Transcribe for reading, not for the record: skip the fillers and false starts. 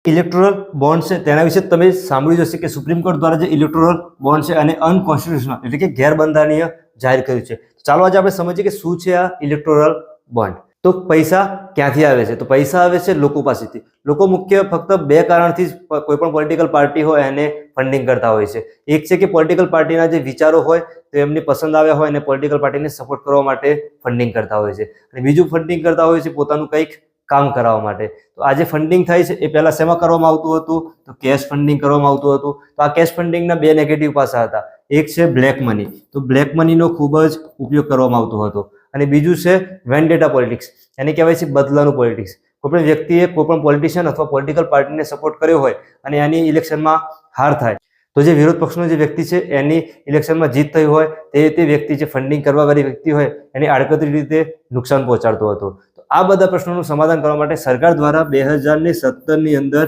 Electoral bond છે તેના વિશે તમે સાંભળ્યું હશે કે સુપ્રીમ કોર્ટ દ્વારા જે ઇલેક્ટોરલ બોન્ડ છે અને અનકોન્સ્ટિટ્યુશનલ એટલે કે ગેરબંધારણીય જાહેર કર્યું છે. ચાલો આજે આપણે સમજીએ કે શું છે આ ઇલેક્ટોરલ બોન્ડ. તો પૈસા ક્યાંથી આવે છે? તો પૈસા આવે છે લોકો પાસેથી. લોકો મુખ્ય ફક્ત બે કારણથી જ કોઈ પણ પોલિટિકલ પાર્ટી હોય એને ફંડિંગ કરતા હોય છે. એક છે કે પોલિટિકલ પાર્ટીના જે વિચારો હોય તો એમને પસંદ આવ્યા હોય અને પોલિટિકલ પાર્ટીને સપોર્ટ કરવા માટે ફંડિંગ કરતા હોય છે. અને બીજું ફંડિંગ કરતા હોય છે પોતાનું કંઈક કામ કરાવવા માટે. તો આ જે ફંડિંગ થાય છે એ પહેલા શેમાં કરવામાં આવતું હતું? તો કેશ ફંડિંગ કરવામાં આવતું હતું. તો આ કેશ ફંડિંગના બે નેગેટિવ પાસા હતા. એક છે બ્લેક મની. તો બ્લેક મનીનો ખૂબ જ ઉપયોગ કરવામાં આવતો હતો. અને બીજું છે વેન્ડેટા પોલિટિક્સ, એને કહેવાય છે બદલાનું પોલિટિક્સ. કોઈ પણ વ્યક્તિએ કોઈ પણ પોલિટિશિયન અથવા પોલિટિકલ પાર્ટીને સપોર્ટ કર્યો હોય અને એની ઇલેક્શનમાં હાર થાય તો જે વિરોધ પક્ષનો જે વ્યક્તિ છે એની ઇલેક્શનમાં જીત થઈ હોય તે વ્યક્તિ જે ફંડિંગ કરવાવાળી વ્યક્તિ હોય એને આડકતરી રીતે નુકસાન પહોંચાડતો હતો. તો આ બધા પ્રશ્નોનું સમાધાન કરવા માટે સરકાર દ્વારા 2017ની અંદર